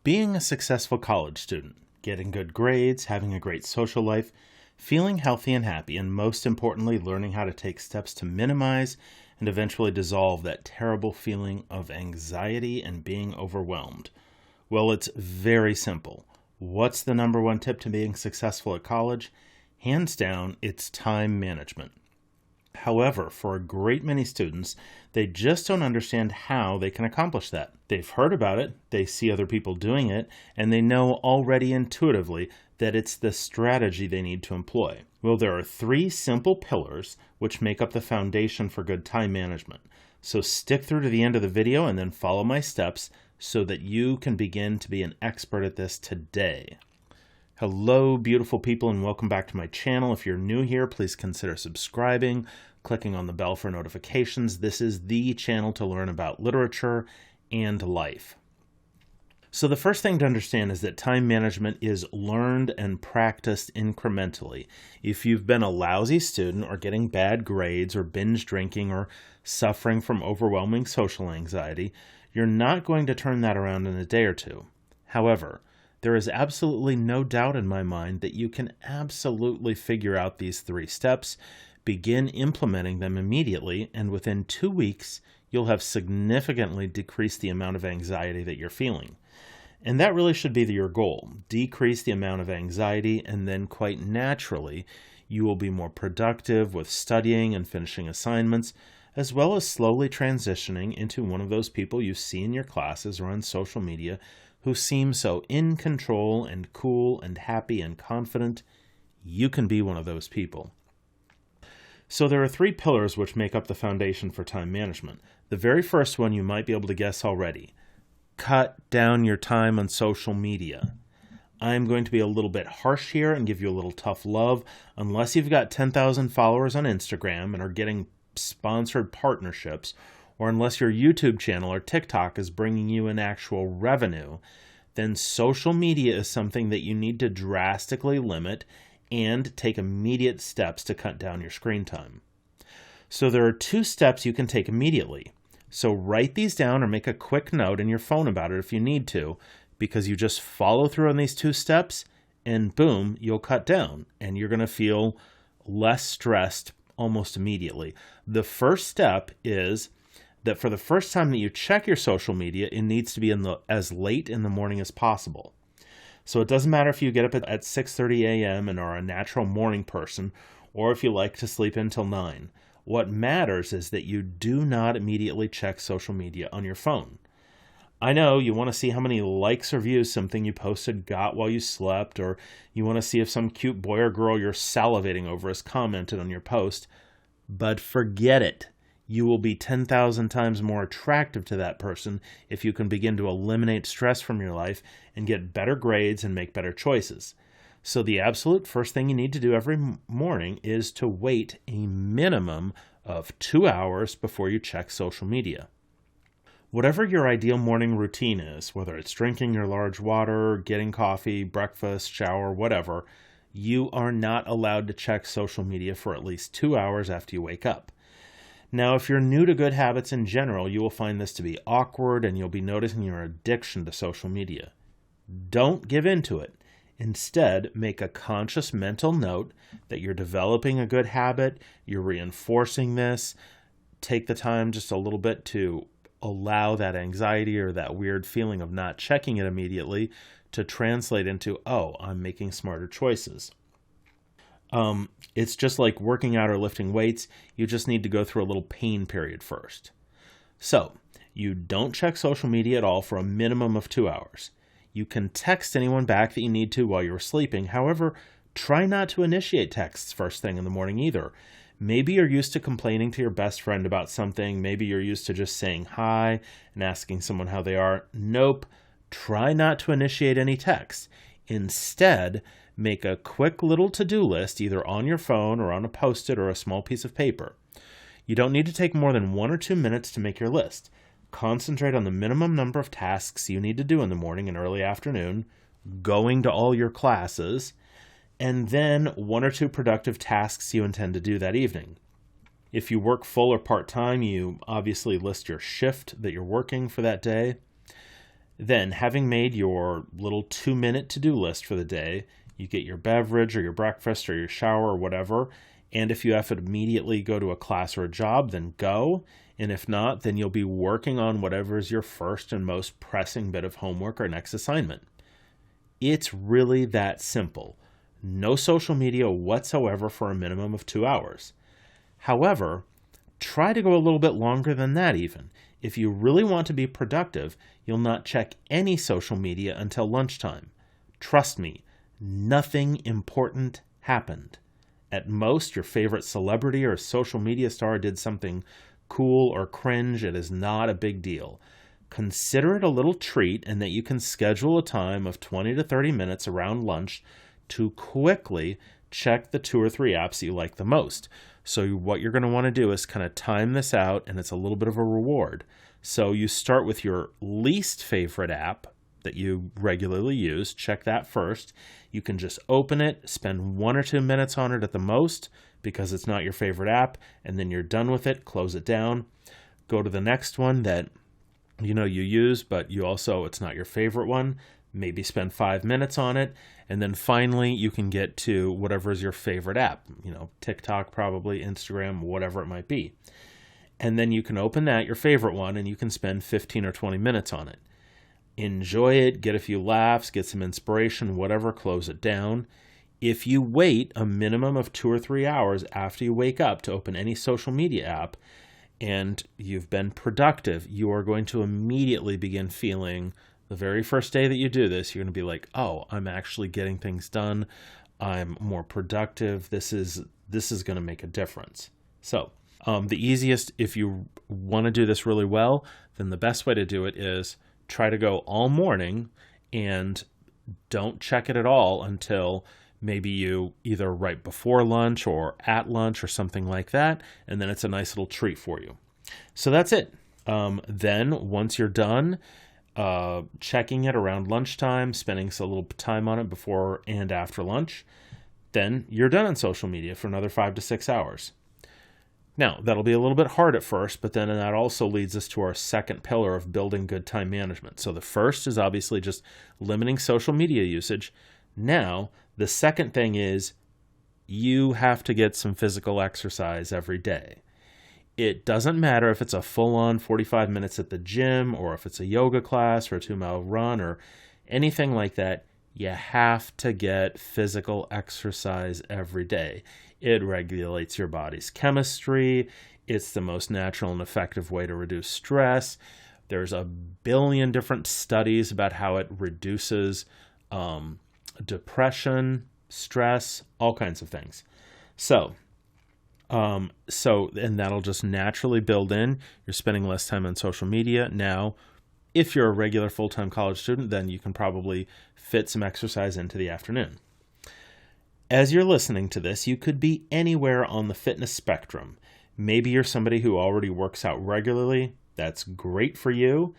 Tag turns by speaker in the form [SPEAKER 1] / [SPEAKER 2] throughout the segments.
[SPEAKER 1] Being a successful college student, getting good grades, having a great social life, feeling healthy and happy, and most importantly, learning how to take steps to minimize and eventually dissolve that terrible feeling of anxiety and being overwhelmed. Well, it's very simple. What's the number one tip to being successful at college? Hands down, it's time management. However, for a great many students, they just don't understand how they can accomplish that. They've heard about it, they see other people doing it, and they know already intuitively that it's the strategy they need to employ. Well, there are 3 simple pillars which make up the foundation for good time management. So stick through to the end of the video and then follow my steps so that you can begin to be an expert at this today. Hello, beautiful people, and welcome back to my channel. If you're new here, please consider subscribing, clicking on the bell for notifications. This is the channel to learn about literature and life. So the first thing to understand is that time management is learned and practiced incrementally. If you've been a lousy student or getting bad grades or binge drinking or suffering from overwhelming social anxiety, you're not going to turn that around in a day or two. However, there is absolutely no doubt in my mind that you can absolutely figure out these 3 steps, begin implementing them immediately, and within 2 weeks, you'll have significantly decreased the amount of anxiety that you're feeling. And that really should be your goal. Decrease the amount of anxiety, and then quite naturally, you will be more productive with studying and finishing assignments, as well as slowly transitioning into one of those people you see in your classes or on social media who seem so in control and cool and happy and confident. You can be one of those people. So there are 3 pillars which make up the foundation for time management. The very first one you might be able to guess already. Cut down your time on social media. I'm going to be a little bit harsh here and give you a little tough love. Unless you've got 10,000 followers on Instagram and are getting sponsored partnerships, or unless your YouTube channel or TikTok is bringing you an actual revenue, then social media is something that you need to drastically limit and take immediate steps to cut down your screen time. So there are 2 steps you can take immediately. So write these down or make a quick note in your phone about it if you need to, because you just follow through on these 2 steps and boom, you'll cut down and you're going to feel less stressed almost immediately. The first step is that for the first time that you check your social media, it needs to be as late in the morning as possible. So it doesn't matter if you get up at 6:30 a.m. and are a natural morning person, or if you like to sleep until 9. What matters is that you do not immediately check social media on your phone. I know you want to see how many likes or views something you posted got while you slept, or you want to see if some cute boy or girl you're salivating over has commented on your post, but forget it. You will be 10,000 times more attractive to that person if you can begin to eliminate stress from your life and get better grades and make better choices. So the absolute first thing you need to do every morning is to wait a minimum of 2 hours before you check social media. Whatever your ideal morning routine is, whether it's drinking your large water, getting coffee, breakfast, shower, whatever, you are not allowed to check social media for at least 2 hours after you wake up. Now, if you're new to good habits in general, you will find this to be awkward and you'll be noticing your addiction to social media. Don't give in to it. Instead, make a conscious mental note that you're developing a good habit, you're reinforcing this. Take the time just a little bit to allow that anxiety or that weird feeling of not checking it immediately to translate into, oh, I'm making smarter choices. It's just like working out or lifting weights. You just need to go through a little pain period first. So, you don't check social media at all for a minimum of 2 hours. You can text anyone back that you need to while you're sleeping. However, try not to initiate texts first thing in the morning either. Maybe you're used to complaining to your best friend about something. Maybe you're used to just saying hi and asking someone how they are. Nope. Try not to initiate any texts. Instead, make a quick little to-do list either on your phone or on a Post-it or a small piece of paper. You don't need to take more than 1 or 2 minutes to make your list. Concentrate on the minimum number of tasks you need to do in the morning and early afternoon, going to all your classes, and then 1 or 2 productive tasks you intend to do that evening. If you work full or part-time, you obviously list your shift that you're working for that day. Then, having made your little 2-minute to-do list for the day, you get your beverage or your breakfast or your shower or whatever. And if you have to immediately go to a class or a job, then go. And if not, then you'll be working on whatever is your first and most pressing bit of homework or next assignment. It's really that simple. No social media whatsoever for a minimum of 2 hours. However, try to go a little bit longer than that even. If you really want to be productive, you'll not check any social media until lunchtime. Trust me, nothing important happened. At most, your favorite celebrity or social media star did something cool or cringe. It is not a big deal. Consider it a little treat and that you can schedule a time of 20 to 30 minutes around lunch to quickly check the 2 or 3 apps that you like the most. So what you're going to want to do is kind of time this out, and it's a little bit of a reward. So you start with your least favorite app that you regularly use. Check that first. You can just open it, spend 1 or 2 minutes on it at the most because it's not your favorite app, and then you're done with it, close it down. Go to the next one that you use, but it's not your favorite one. Maybe spend 5 minutes on it. And then finally, you can get to whatever is your favorite app, TikTok, probably Instagram, whatever it might be. And then you can open that, your favorite one, and you can spend 15 or 20 minutes on it. Enjoy it, get a few laughs, get some inspiration, whatever, close it down. If you wait a minimum of 2 or 3 hours after you wake up to open any social media app and you've been productive, you are going to immediately begin feeling the very first day that you do this, you're going to be like, oh, I'm actually getting things done. I'm more productive. This is going to make a difference. So the easiest, if you want to do this really well, then the best way to do it is try to go all morning and don't check it at all until maybe you either right before lunch or at lunch or something like that. And then it's a nice little treat for you. So that's it. Then once you're done, checking it around lunchtime, spending a little time on it before and after lunch, then you're done on social media for another 5 to 6 hours. Now, that'll be a little bit hard at first, but then that also leads us to our second pillar of building good time management. So the first is obviously just limiting social media usage. Now, the second thing is you have to get some physical exercise every day. It doesn't matter if it's a full-on 45 minutes at the gym or if it's a yoga class or a 2-mile run or anything like that. You have to get physical exercise every day. It regulates your body's chemistry. It's the most natural and effective way to reduce stress. There's a billion different studies about how it reduces depression, stress, all kinds of things. And that'll just naturally build in. You're spending less time on social media. Now, if you're a regular full-time college student, then you can probably fit some exercise into the afternoon. As you're listening to this, you could be anywhere on the fitness spectrum. Maybe you're somebody who already works out regularly. That's great for you.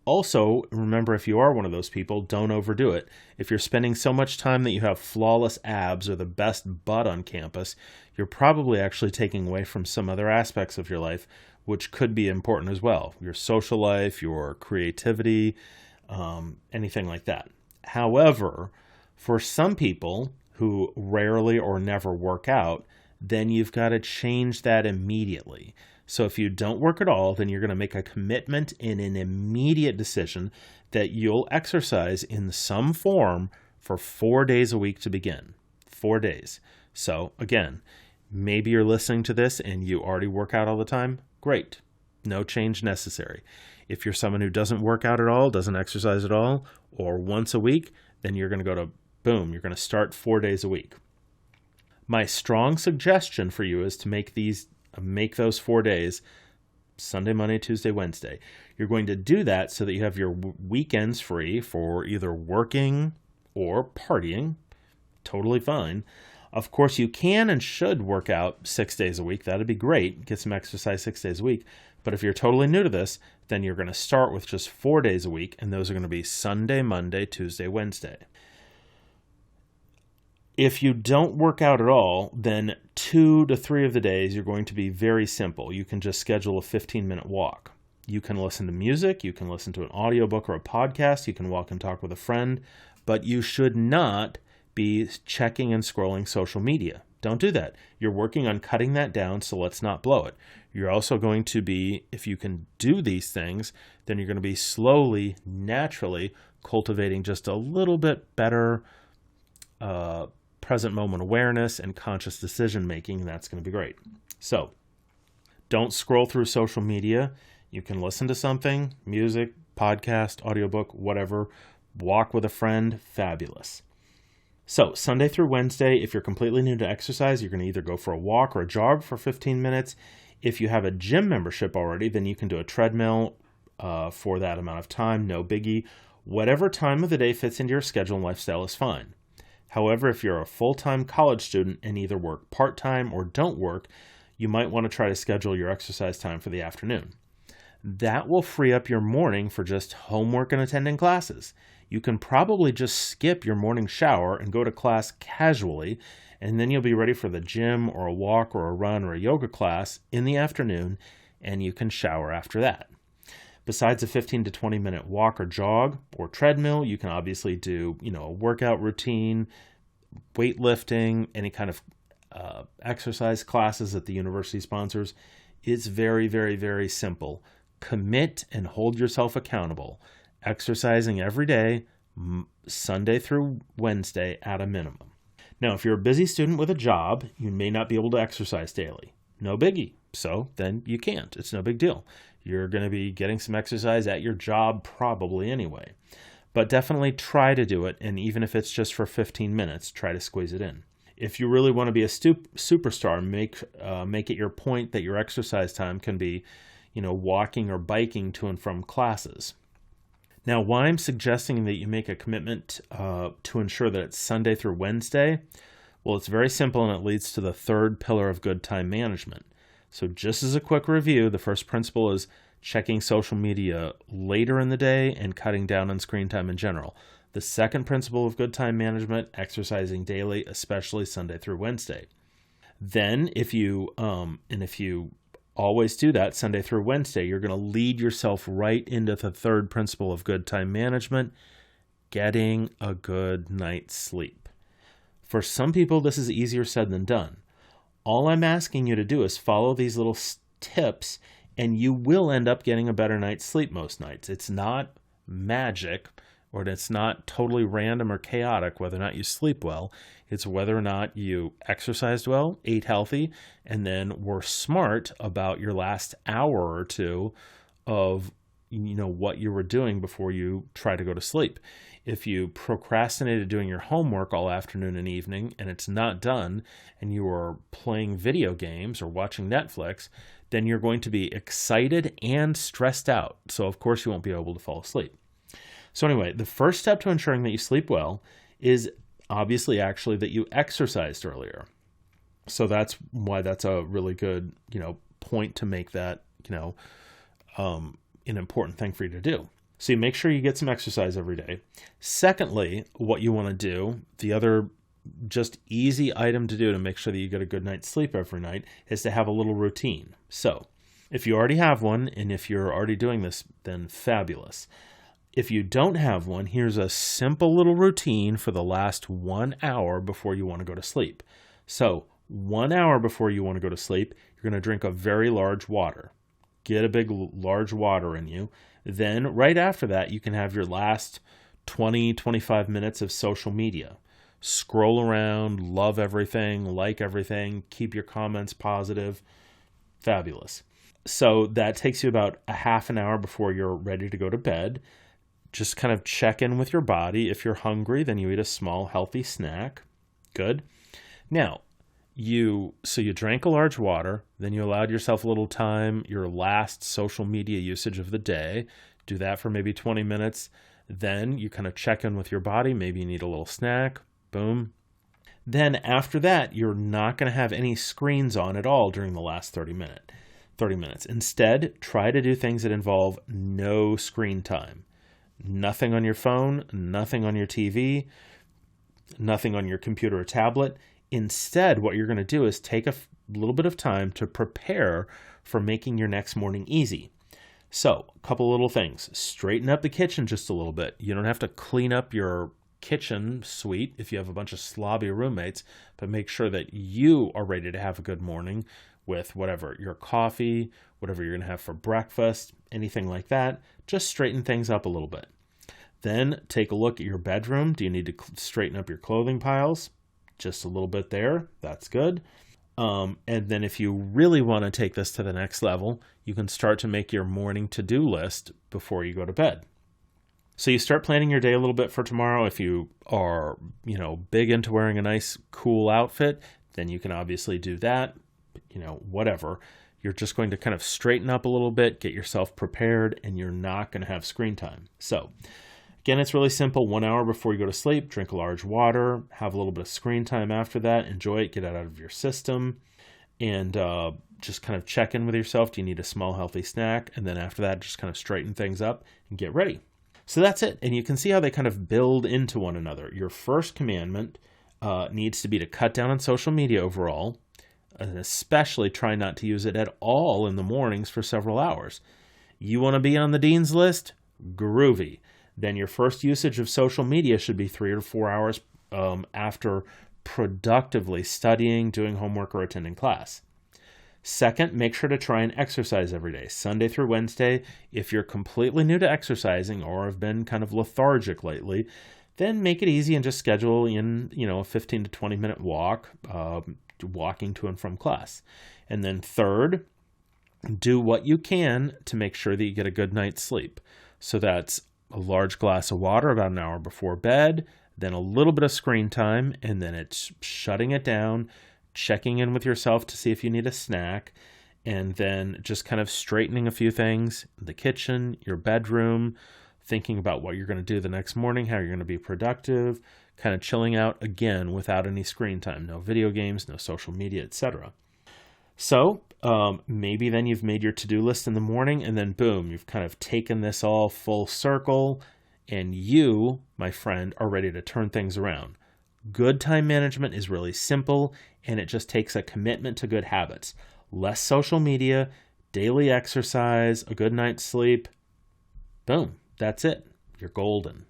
[SPEAKER 1] Also, remember, if you are one of those people, don't overdo it. If you're spending so much time that you have flawless abs or the best butt on campus, you're probably actually taking away from some other aspects of your life, which could be important as well. Your social life, your creativity, anything like that. However, for some people who rarely or never work out, then you've got to change that immediately. So if you don't work at all, then you're going to make a commitment in an immediate decision that you'll exercise in some form for 4 days a week to begin. 4 days. So again, maybe you're listening to this and you already work out all the time. Great. No change necessary. If you're someone who doesn't work out at all, doesn't exercise at all, or once a week, then you're going to go to you're going to start 4 days a week. My strong suggestion for you is to make those 4 days Sunday, Monday, Tuesday, Wednesday. You're going to do that so that you have your weekends free for either working or partying. Totally fine. Of course, you can and should work out 6 days a week. That'd be great. Get some exercise 6 days a week. But if you're totally new to this, then you're going to start with just 4 days a week, and those are going to be Sunday, Monday, Tuesday, Wednesday. If you don't work out at all, then 2 to 3 of the days you're going to be very simple. You can just schedule a 15-minute walk. You can listen to music, you can listen to an audiobook or a podcast, you can walk and talk with a friend, but you should not be checking and scrolling social media. Don't do that. You're working on cutting that down, so let's not blow it. You're also going to be, if you can do these things, then you're going to be slowly, naturally cultivating just a little bit better present moment awareness and conscious decision making, and that's going to be great. So don't scroll through social media. You can listen to something, music, podcast, audiobook, whatever, walk with a friend, fabulous. So Sunday through Wednesday, if you're completely new to exercise, you're going to either go for a walk or a jog for 15 minutes. If you have a gym membership already, then you can do a treadmill for that amount of time, no biggie. Whatever time of the day fits into your schedule and lifestyle is fine. However, if you're a full-time college student and either work part-time or don't work, you might want to try to schedule your exercise time for the afternoon. That will free up your morning for just homework and attending classes. You can probably just skip your morning shower and go to class casually, and then you'll be ready for the gym or a walk or a run or a yoga class in the afternoon, and you can shower after that. Besides a 15 to 20 minute walk or jog or treadmill, you can obviously do, a workout routine, weightlifting, any kind of exercise classes that the university sponsors. It's very, very, very simple. Commit and hold yourself accountable. Exercising every day, Sunday through Wednesday at a minimum. Now, if you're a busy student with a job, you may not be able to exercise daily. No biggie. So then you can't. It's no big deal. You're going to be getting some exercise at your job probably anyway. But definitely try to do it, and even if it's just for 15 minutes, try to squeeze it in. If you really want to be a superstar, make it your point that your exercise time can be, walking or biking to and from classes. Now, why I'm suggesting that you make a commitment to ensure that it's Sunday through Wednesday, well, it's very simple, and it leads to the third pillar of good time management. So just as a quick review, the first principle is checking social media later in the day and cutting down on screen time in general. The second principle of good time management, exercising daily, especially Sunday through Wednesday. Then if you always do that Sunday through Wednesday, you're going to lead yourself right into the third principle of good time management, getting a good night's sleep. For some people, this is easier said than done. All I'm asking you to do is follow these little tips, and you will end up getting a better night's sleep most nights. It's not magic, or it's not totally random or chaotic whether or not you sleep well. It's whether or not you exercised well, ate healthy, and then were smart about your last hour or two of what you were doing before you try to go to sleep. If you procrastinated doing your homework all afternoon and evening and it's not done, and you are playing video games or watching Netflix, then you're going to be excited and stressed out. So of course you won't be able to fall asleep. So anyway, the first step to ensuring that you sleep well is obviously actually that you exercised earlier. So that's why that's a really good, point to make that, an important thing for you to do. So you make sure you get some exercise every day. Secondly, what you want to do, the other just easy item to do to make sure that you get a good night's sleep every night, is to have a little routine. So if you already have one, and if you're already doing this, then fabulous. If you don't have one, here's a simple little routine for the last 1 hour before you want to go to sleep. So 1 hour before you want to go to sleep, you're going to drink a very large water. Get a big, large water in you. Then right after that, you can have your last 20, 25 minutes of social media. Scroll around, love everything, like everything, keep your comments positive. Fabulous. So that takes you about a half an hour before you're ready to go to bed. Just kind of check in with your body. If you're hungry, then you eat a small, healthy snack. Good. Now, you drank a large water, then you allowed yourself a little time, your last social media usage of the day. Do that for maybe 20 minutes. Then you kind of check in with your body. Maybe you need a little snack. Boom. Then after that, you're not going to have any screens on at all during the last 30 minutes. Instead, try to do things that involve no screen time. Nothing on your phone, nothing on your TV, nothing on your computer or tablet. Instead, what you're going to do is take a little bit of time to prepare for making your next morning easy. So, a couple little things. Straighten up the kitchen just a little bit. You don't have to clean up your kitchen suite if you have a bunch of slobby roommates, but make sure that you are ready to have a good morning with whatever your coffee, whatever you're going to have for breakfast, anything like that. Just straighten things up a little bit. Then take a look at your bedroom. Do you need to straighten up your clothing piles? Just a little bit there. That's good. And then if you really want to take this to the next level, you can start to make your morning to-do list before you go to bed. So you start planning your day a little bit for tomorrow. If you are, big into wearing a nice, cool outfit, then you can obviously do that, whatever. You're just going to kind of straighten up a little bit, get yourself prepared, and you're not going to have screen time. So again, it's really simple. 1 hour before you go to sleep, drink a large water, have a little bit of screen time after that, enjoy it, get it out of your system, and just kind of check in with yourself. Do you need a small, healthy snack? And then after that, just kind of straighten things up and get ready. So that's it. And you can see how they kind of build into one another. Your first commandment needs to be to cut down on social media overall, and especially try not to use it at all in the mornings for several hours. You want to be on the dean's list? Groovy. Then your first usage of social media should be 3 or 4 hours after productively studying, doing homework, or attending class. Second, make sure to try and exercise every day, Sunday through Wednesday. If you're completely new to exercising or have been kind of lethargic lately, then make it easy and just schedule in, a 15 to 20 minute walk, walking to and from class. And then third, do what you can to make sure that you get a good night's sleep. So that's a large glass of water about an hour before bed, then a little bit of screen time, and then it's shutting it down, checking in with yourself to see if you need a snack, and then just kind of straightening a few things, the kitchen, your bedroom, thinking about what you're going to do the next morning, how you're going to be productive, kind of chilling out again without any screen time, no video games, no social media, etc. So maybe then you've made your to-do list in the morning, and then boom, you've kind of taken this all full circle, and you, my friend, are ready to turn things around. Good time management is really simple, and it just takes a commitment to good habits. Less social media, daily exercise, a good night's sleep. Boom, that's it. You're golden.